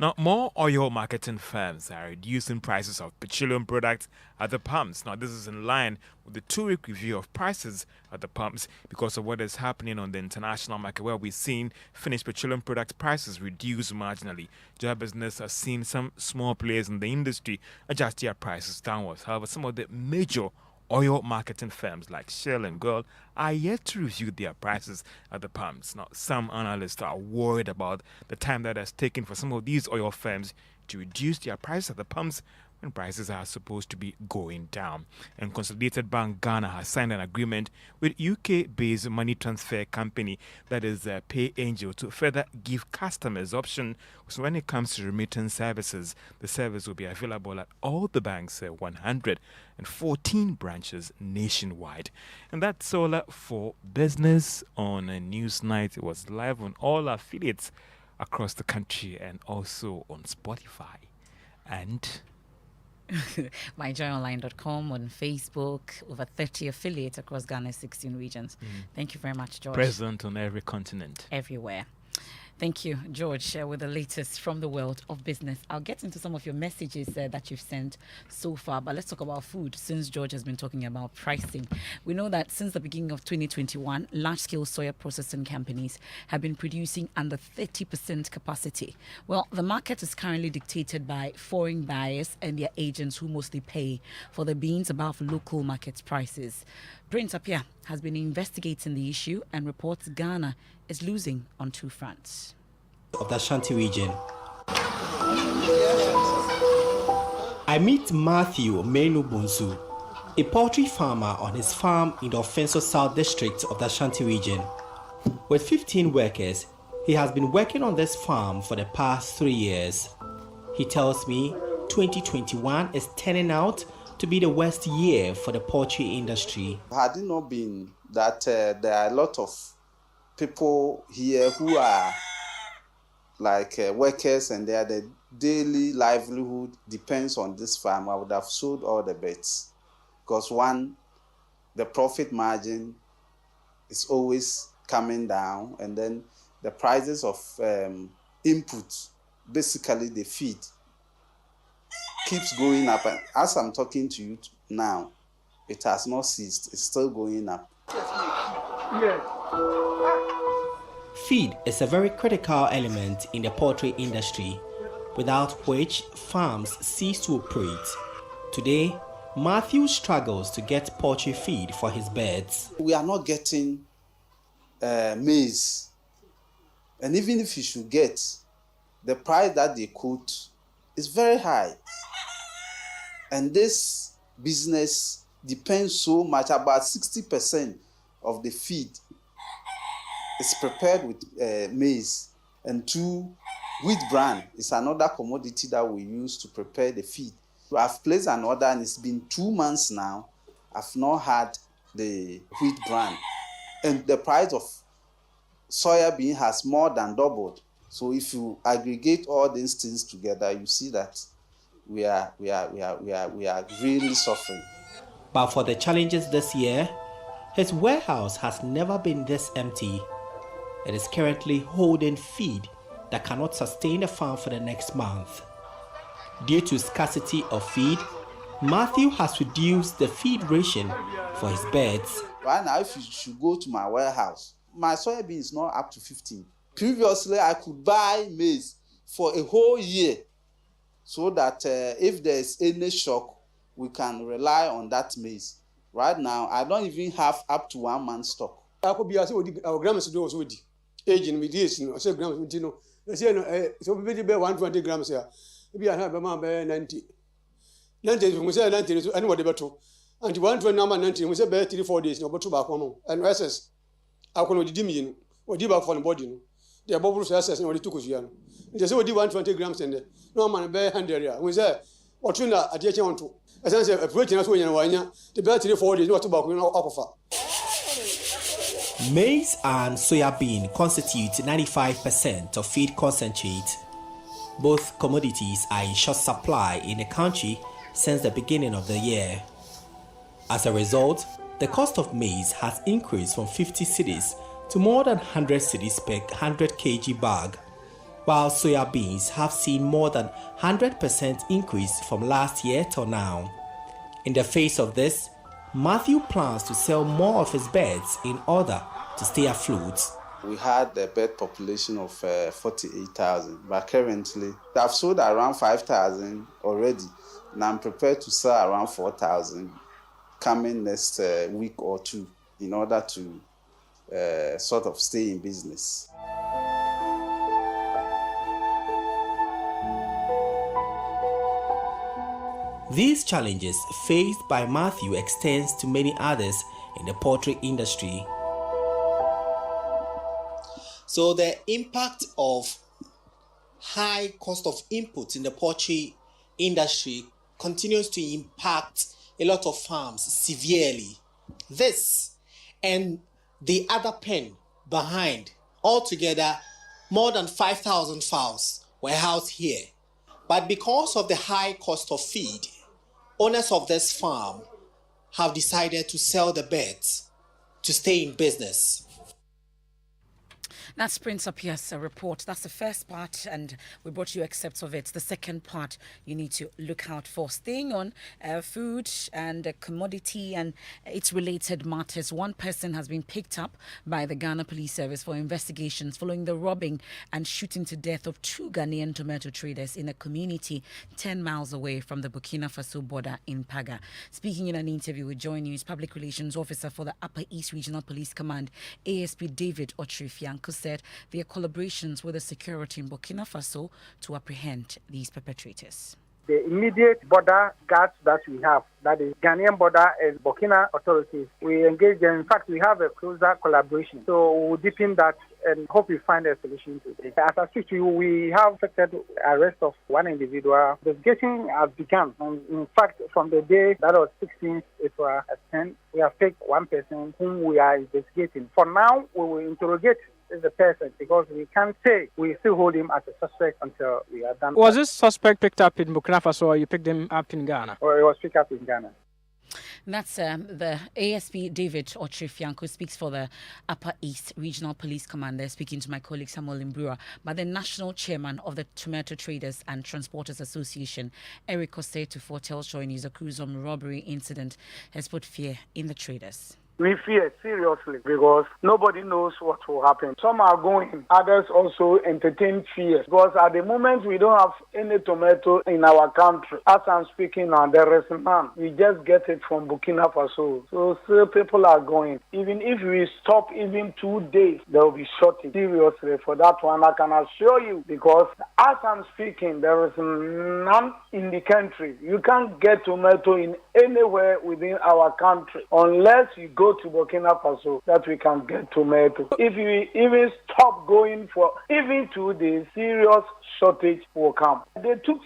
Now, more oil marketing firms are reducing prices of petroleum products at the pumps. Now, this is in line with the 2-week review of prices at the pumps because of what is happening on the international market, where we've seen finished petroleum product prices reduce marginally. Joy Business has seen some small players in the industry adjust their prices downwards. However, some of the major oil marketing firms like Shell and Gold are yet to review their prices at the pumps. Now, some analysts are worried about the time that has taken for some of these oil firms to reduce their prices at the pumps when prices are supposed to be going down. And Consolidated Bank Ghana has signed an agreement with UK-based money transfer company that is Pay Angel to further give customers option. So when it comes to remittance services, the service will be available at all the bank's 114 branches nationwide. And that's all for business on a news night. It was live on all affiliates across the country and also on Spotify. And myjoyonline.com, on Facebook, over 30 affiliates across Ghana's 16 regions. Thank you very much, George. Present on every continent. Everywhere. Thank you, George, with the latest from the world of business. I'll get into some of your messages that you've sent so far, but let's talk about food since George has been talking about pricing. We know that since the beginning of 2021, large-scale soya processing companies have been producing under 30% capacity. Well, the market is currently dictated by foreign buyers and their agents who mostly pay for the beans above local market prices. Prince Apia has been investigating the issue and reports Ghana is losing on two fronts. Of the Ashanti region. I meet Matthew Menu Bunsu, a poultry farmer on his farm in the Offenso South District of the Ashanti region. With 15 workers, he has been working on this farm for the past 3 years. He tells me 2021 is turning out to be the worst year for the poultry industry. Had it not been that there are a lot of people here who are like workers and their daily livelihood depends on this farm, I would have sold all the bets. Because one, the profit margin is always coming down, and then the prices of input, basically the feed, keeps going up. And as I'm talking to you now, it has not ceased. It's still going up. Yes. Feed is a very critical element in the poultry industry, without which farms cease to operate. Today, Matthew struggles to get poultry feed for his birds. We are not getting maize. And even if you should get, the price that they quote is very high. And this business depends so much, about 60% of the feed is prepared with maize, and wheat bran is another commodity that we use to prepare the feed. I've placed an order and it's been 2 months now. I've not had the wheat bran. And the price of soya bean has more than doubled. So if you aggregate all these things together, you see that we are really suffering. But for the challenges this year, his warehouse has never been this empty. It is currently holding feed that cannot sustain the farm for the next month. Due to scarcity of feed, Matthew has reduced the feed ration for his birds. Right now, if you should go to my warehouse, my soybean is not up to 15. Previously, I could buy maize for a whole year so that if there is any shock, we can rely on that maize. Right now, I don't even have up to 1 month stock. I could be as our grams do also with aging with this, I say grams with you. So we be 120 grams here. Maybe I have a man by 90. 90, we say 90, and what about 2? And 120 number 90, we say by 3-4 days, no, but 2 back home. And SS, I can only dim or give up for the body. They are bubbles SS and only 2 Kusian. They say we do 120 grams in there. No man, by 100 area. We say, what you know, at the account to. As I say, a pretty nice way in Wanya, the better 3-4 days, not tobacco, no alcohol. Maize and soya bean constitute 95% of feed concentrate. Both commodities are in short supply in the country since the beginning of the year. As a result, the cost of maize has increased from 50 cedis to more than 100 cedis per 100 kg bag, while soya beans have seen more than 100% increase from last year till now. In the face of this, Matthew plans to sell more of his birds in order to stay afloat. We had a bird population of 48,000, but currently I've sold around 5,000 already, and I'm prepared to sell around 4,000 coming next week or two in order to sort of stay in business. These challenges faced by Matthew extends to many others in the poultry industry. So the impact of high cost of inputs in the poultry industry continues to impact a lot of farms severely. This and the other pen behind, altogether more than 5,000 fowls were housed here. But because of the high cost of feed, owners of this farm have decided to sell the birds to stay in business. That's Prince Apia's report. That's the first part, and we brought you excerpts of it. The second part, you need to look out for. Staying on food and commodity and its related matters, one person has been picked up by the Ghana Police Service for investigations following the robbing and shooting to death of 2 Ghanaian tomato traders in a community 10 miles away from the Burkina Faso border in Paga. Speaking in an interview with Joy News, Public Relations Officer for the Upper East Regional Police Command, ASP David Otrifianko, said their collaborations with the security in Burkina Faso to apprehend these perpetrators. The immediate border guards that we have, that is Ghanaian border and Burkina authorities, we engage them. In fact, we have a closer collaboration. So we'll deepen that and hope we find a solution to this. As I speak to you, we have effected arrest of one individual. The investigation has begun. And in fact, from the day that was 16th April at 10, we have picked one person whom we are investigating. For now, we will interrogate the person because we can't say we still hold him as a suspect until we are done. Was this suspect picked up in Burkina Faso or you picked him up in Ghana? Or it was picked up in Ghana. That's the ASP David Otrifianko, who speaks for the Upper East Regional Police Commander, speaking to my colleague Samuel Imbrua. But the national chairman of the Tomato Traders and Transporters Association, Eric Osetufo, tells Joy News a Cruzom robbery incident has put fear in the traders. We fear seriously because nobody knows what will happen. Some are going, others also entertain fear because at the moment we don't have any tomato in our country. As I'm speaking now, there is none. We just get it from Burkina Faso. So still people are going. Even if we stop even 2 days, there will be shortage. Seriously, for that one, I can assure you because as I'm speaking, there is none in the country. You can't get tomato in anywhere within our country unless you go to Burkina Faso that we can get tomato. If we even stop going for even 2 days, serious shortage will come. They took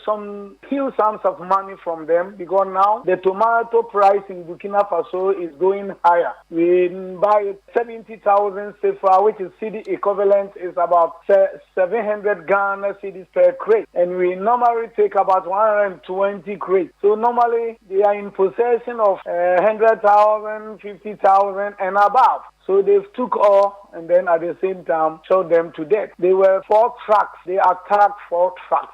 some huge sums of money from them because now the tomato price in Burkina Faso is going higher. We buy 70,000 CFA, which is CD equivalent, is about 700 Ghana cedis per crate, and we normally take about 120 crates. So normally they are in possession of 100,000, 50,000 and above. So they've took all and then at the same time shot them to death. They were 4 trucks. They attacked 4 trucks.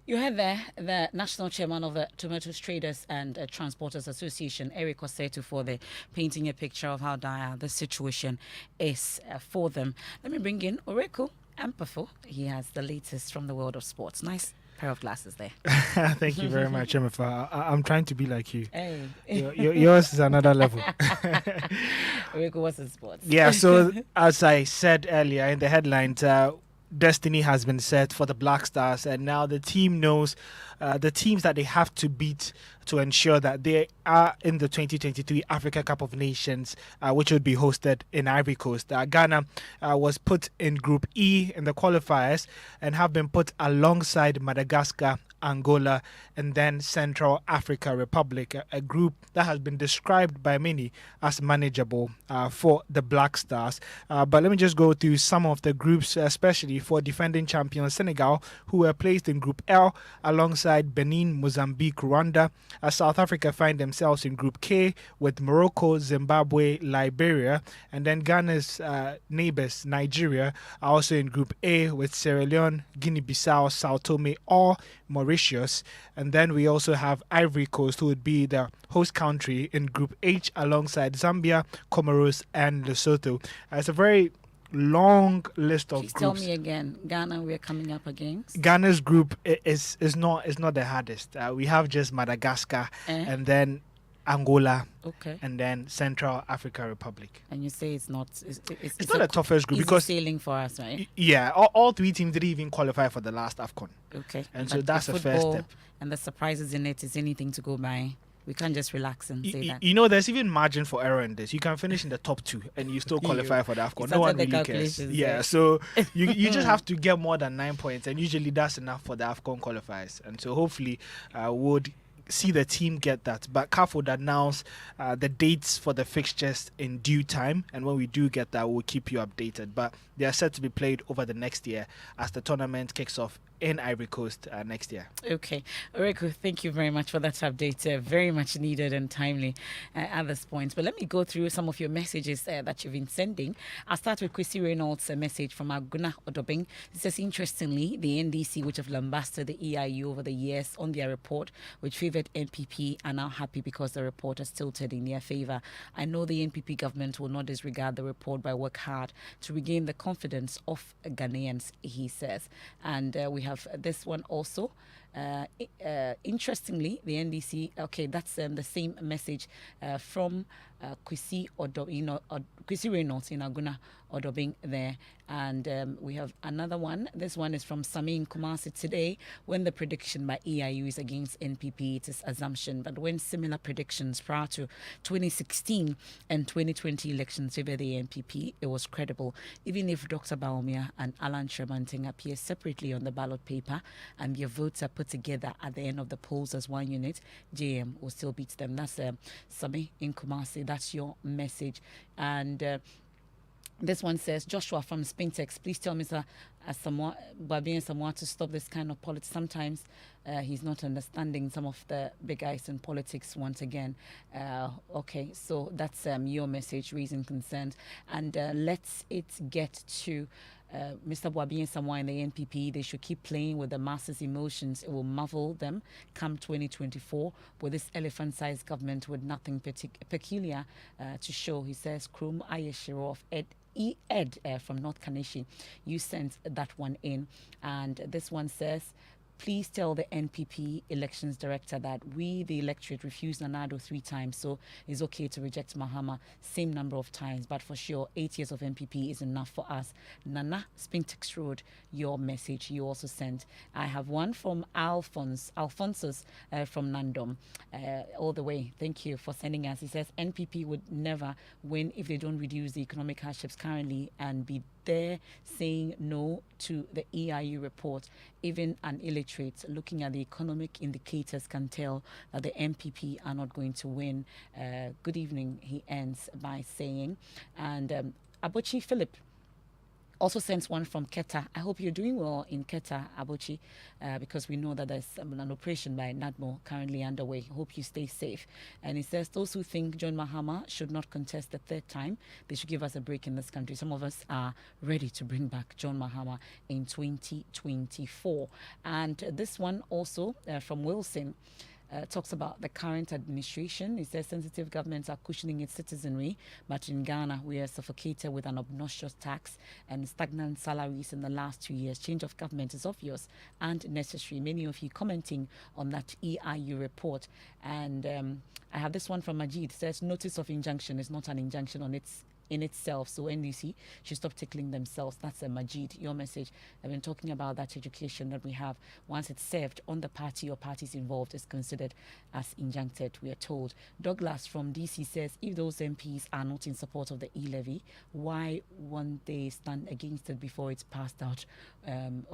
You heard there the national chairman of the Tomatoes Traders and Transporters Association, Eric Osetu, for the painting a picture of how dire the situation is for them. Let me bring in Oreku Ampafo. He has the latest from the world of sports. Nice pair of glasses there. Thank you very much, Emefa. I'm trying to be like you. Hey. Yours is another level. Oreku, what's in sports? Yeah, so as I said earlier in the headlines, destiny has been set for the Black Stars, and now the team knows the teams that they have to beat to ensure that they are in the 2023 Africa Cup of Nations, which would be hosted in Ivory Coast. Ghana was put in Group E in the qualifiers and have been put alongside Madagascar, Angola, and then Central Africa Republic, a group that has been described by many as manageable for the Black Stars. But let me just go through some of the groups, especially for defending champion Senegal, who were placed in Group L alongside Benin, Mozambique, Rwanda. South Africa find themselves in Group K with Morocco, Zimbabwe, Liberia, and then Ghana's neighbors, Nigeria, are also in Group A with Sierra Leone, Guinea-Bissau, Sao Tome, or Mauritius. And then we also have Ivory Coast, who would be the host country in Group H alongside Zambia, Comoros, and Lesotho. It's a very long list of Please groups. tell me again, Ghana we're coming up against? Ghana's group is not the hardest. We have just Madagascar and then Angola, and then Central Africa Republic. And you say it's not it's not the toughest group because sailing for us, right? Yeah, all 3 teams didn't even qualify for the last AFCON. Okay, and but so that's the first step. And the surprises in it is anything to go by. We can't just relax and say that. You know, there's even margin for error in this. You can finish in the top 2 and you still qualify for the AFCON. No one really cares. Yeah, so you just have to get more than 9 points, and usually that's enough for the AFCON qualifiers. And so hopefully would see the team get that. But CAF would announce the dates for the fixtures in due time, and when we do get that, we'll keep you updated. But they are set to be played over the next year as the tournament kicks off in Ivory Coast next year. Okay. Oreko, thank you very much for that update. Very much needed and timely at this point. But let me go through some of your messages that you've been sending. I'll start with Chrissy Reynolds' message from Aguna Odobing. It says, interestingly, the NDC, which have lambasted the EIU over the years on their report, which favored NPP, are now happy because the report has tilted in their favor. I know the NPP government will not disregard the report but work hard to regain the confidence of Ghanaians, he says. And we have this one also. Interestingly, the NDC, okay, that's the same message from Kwesi Reynolds in Aguna Odobing there. And we have another one. This one is from Sami in Kumasi today. When the prediction by EIU is against NPP, it is assumption. But when similar predictions prior to 2016 and 2020 elections favor the NPP, it was credible. Even if Dr. Baumia and Alan Tremanting appear separately on the ballot paper and their votes are put together at the end of the polls as one unit, JM will still beat them. That's Sami in Kumasi. That's your message. And this one says, Joshua from Spintex, please tell Mr. Babi and Samoa to stop this kind of politics. Sometimes he's not understanding some of the big guys in politics once again. Okay, so that's your message, raising concerns. And let's get to Mr. Boabi and Samoa in the NPP. They should keep playing with the masses' emotions. It will muffle them come 2024 with this elephant-sized government with nothing peculiar to show. He says, Krum Ayeshiro of Ed from North Kaneshi, you sent that one in. And this one says, please tell the NPP elections director that we, the electorate, refused Nanado 3 times, so it's okay to reject Mahama same number of times. But for sure, 8 years of NPP is enough for us. Nana, Spintex Road, your message you also sent. I have one from Alphonsus from Nandom, all the way. Thank you for sending us. He says NPP would never win if they don't reduce the economic hardships currently and be there saying no to the EIU report. Even an illiterate looking at the economic indicators can tell that the MPP are not going to win. Good evening, he ends by saying. And Abochi Philip also sends one from Keta. I hope you're doing well in Keta, Abochi, because we know that there's an operation by NADMO currently underway. Hope you stay safe. And he says those who think John Mahama should not contest the 3rd time, they should give us a break in this country. Some of us are ready to bring back John Mahama in 2024. And this one also from Wilson. Talks about the current administration. It says sensitive governments are cushioning its citizenry, but in Ghana, we are suffocated with an obnoxious tax and stagnant salaries in the last 2 years. Change of government is obvious and necessary. Many of you commenting on that EIU report. And I have this one from Majid. It says notice of injunction is not an injunction in itself, so NDC should stop tickling themselves. That's a Majid, your message. I've been talking about that education that we have. Once it's served on the party or parties involved, is considered as injuncted, we are told. Douglas from DC says, if those MPs are not in support of the e-levy, why won't they stand against it before it's passed out?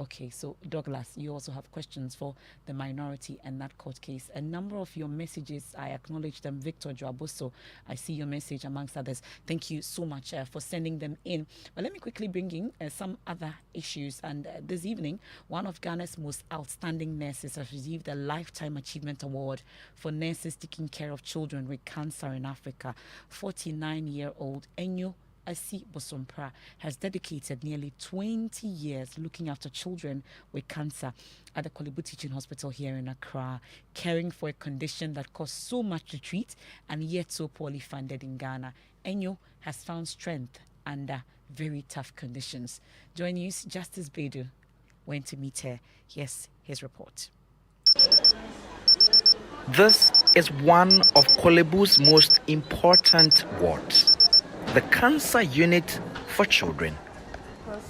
Okay, so Douglas, you also have questions for the minority and that court case. A number of your messages, I acknowledge them. Victor Joaboso, I see your message amongst others. Thank you so much for sending them in. But let me quickly bring in some other issues. And this evening, one of Ghana's most outstanding nurses has received a Lifetime Achievement Award for nurses taking care of children with cancer in Africa. 49-year-old Enyo Asi Bosompra has dedicated nearly 20 years looking after children with cancer at the Kolebu Teaching Hospital here in Accra, caring for a condition that costs so much to treat and yet so poorly funded in Ghana. Enyo has found strength under very tough conditions. Joy News, Justice Bedu went to meet her. Here's his report. This is one of Kolebu's most important wards, the cancer unit for children.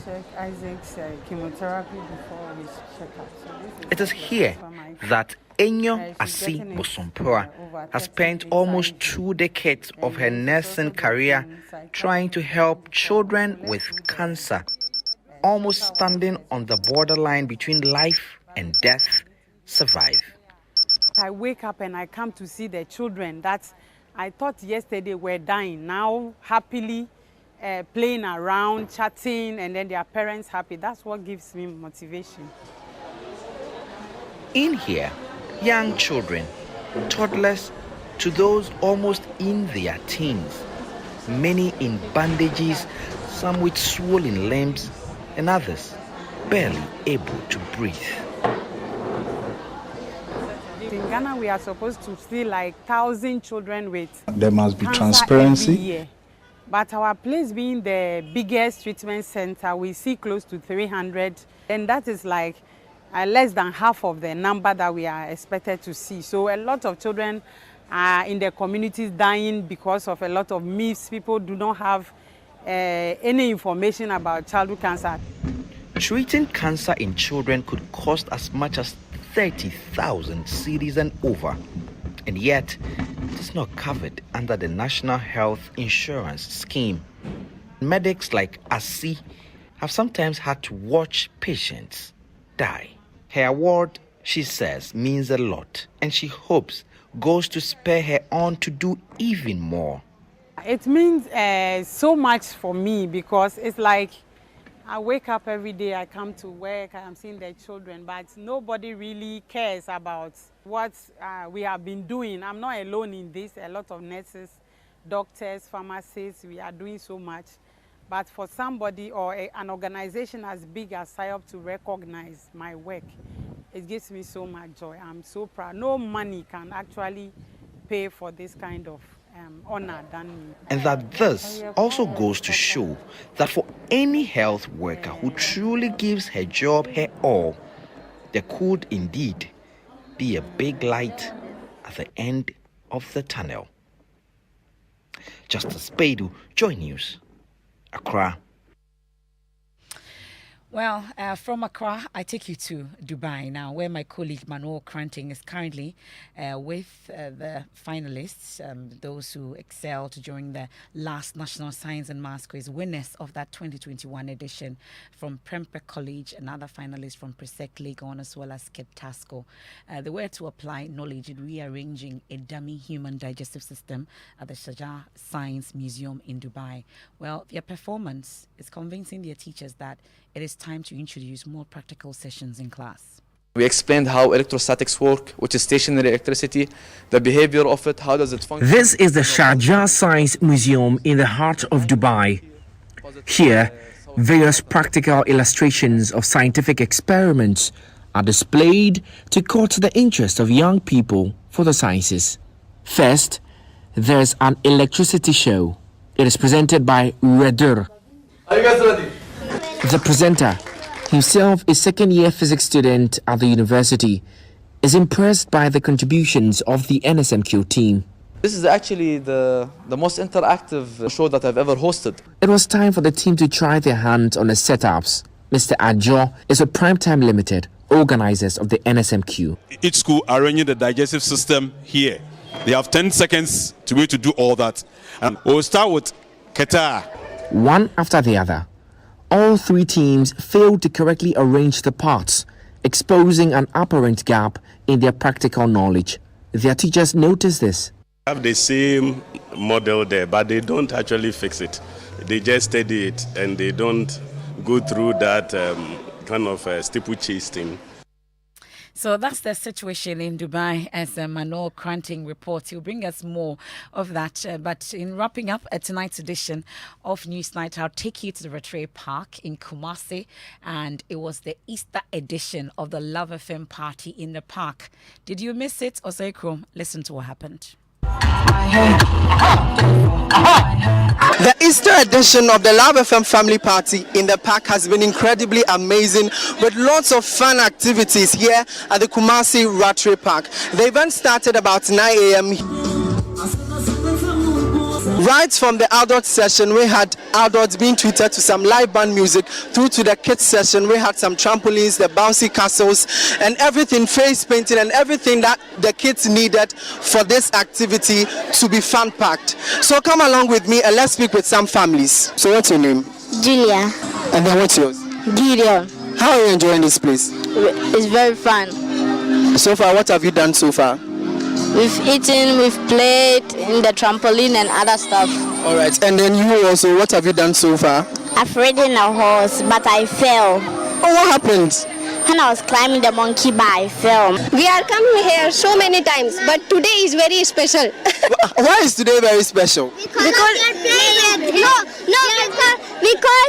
Check Isaac's chemotherapy before his checkup. It is here that Enyo Asi Bosompra has spent almost 2 decades of her nursing career trying to help children with cancer, almost standing on the borderline between life and death, survive. I wake up and I come to see the children that I thought yesterday were dying, now happily playing around, chatting, and then their parents happy. That's what gives me motivation. In here, young children, toddlers, to those almost in their teens, many in bandages, some with swollen limbs, and others barely able to breathe. In Ghana, we are supposed to see like 1,000 children with There must be cancer transparency. every year. But our place being the biggest treatment center, we see close to 300, and that is like less than half of the number that we are expected to see. So a lot of children are in the communities dying because of a lot of myths. People do not have any information about childhood cancer. Treating cancer in children could cost as much as 30,000 cedis and over, and yet it is not covered under the National Health Insurance Scheme. Medics like Asi have sometimes had to watch patients die. Her award, she says, means a lot, and she hopes goes to spur her on to do even more. It means so much for me because it's like I wake up every day, I come to work, I'm seeing the children, but nobody really cares about what we have been doing. I'm not alone in this. A lot of nurses, doctors, pharmacists, we are doing so much. But for somebody or an organization as big as SIOP to recognize my work, it gives me so much joy. I'm so proud. No money can actually pay for this kind of honor done me. And that this also goes to show that for any health worker who truly gives her job her all, there could indeed be a big light at the end of the tunnel. Justice Paidu, Joy News, Accra. Well, from Accra, I take you to Dubai now, where my colleague Manuel Cranting is currently with the finalists, those who excelled during the last National Science and Maths Quiz, winners of that 2021 edition from Prempeh College, another finalist from Presec Legon, as well as Ketasco. They were to apply knowledge in rearranging a dummy human digestive system at the Sharjah Science Museum in Dubai. Well, their performance is convincing their teachers that it is time to introduce more practical sessions in class. We explained how electrostatics work, which is stationary electricity, the behavior of it, how does it function. This is the Sharjah Science Museum in the heart of Dubai. Here, various practical illustrations of scientific experiments are displayed to court the interest of young people for the sciences. First, there's an electricity show. It is presented by Redur. Are you guys ready? The presenter, himself a second-year physics student at the university, is impressed by the contributions of the NSMQ team. This is actually the most interactive show that I've ever hosted. It was time for the team to try their hands on the setups. Mr. Ajo is with Primetime Limited, organizers of the NSMQ. Each school arranging the digestive system here. They have 10 seconds to be able to do all that. And we'll start with Qatar. One after the other, all three teams failed to correctly arrange the parts, exposing an apparent gap in their practical knowledge. Their teachers noticed this. Have the same model there, but they don't actually fix it. They just study it and they don't go through that kind of steeplechase thing. So that's the situation in Dubai, as Manuel Cranting reports. He'll bring us more of that. But in wrapping up tonight's edition of Newsnight, I'll take you to the Rattray Park in Kumasi. And it was the Easter edition of the Love FM party in the park. Did you miss it, Oseikrom? Listen to what happened. The Easter edition of the Love FM family party in the park has been incredibly amazing, with lots of fun activities here at the Kumasi Rattray Park. The event started about 9 a.m. Right from the adult session, we had adults being treated to some live band music, through to the kids session, we had some trampolines, the bouncy castles, and everything, face painting, and everything that the kids needed for this activity to be fun-packed. So come along with me and let's speak with some families. So what's your name? Julia. And then what's yours? Gideon. How are you enjoying this place? It's very fun. So far, what have you done so far? We've eaten, we've played in the trampoline and other stuff. All right, and then you also, what have you done so far? I've ridden a horse, but I fell. Oh, what happened? When I was climbing the monkey bar, I fell. We are coming here so many times, but today is very special. Why is today very special? Because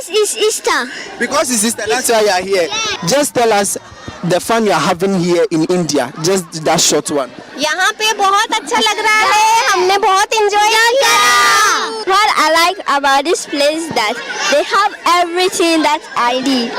it's Easter. Because it's Easter, that's why you are here. Yeah. Just tell us the fun you are having here in India. Just that short one. यहाँ पे बहुत अच्छा लग रहा है. हमने बहुत enjoy किया. What I like about this place is that they have everything that I need.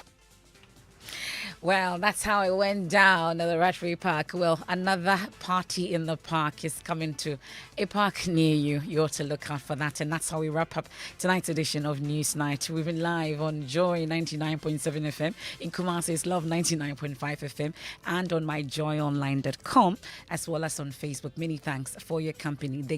Well, that's how it went down at the Rattree Park. Well, another party in the park is coming to a park near you. You ought to look out for that. And that's how we wrap up tonight's edition of Newsnight. We've been live on Joy 99.7 FM, in Kumasi's Love 99.5 FM, and on myjoyonline.com, as well as on Facebook. Many thanks for your company. The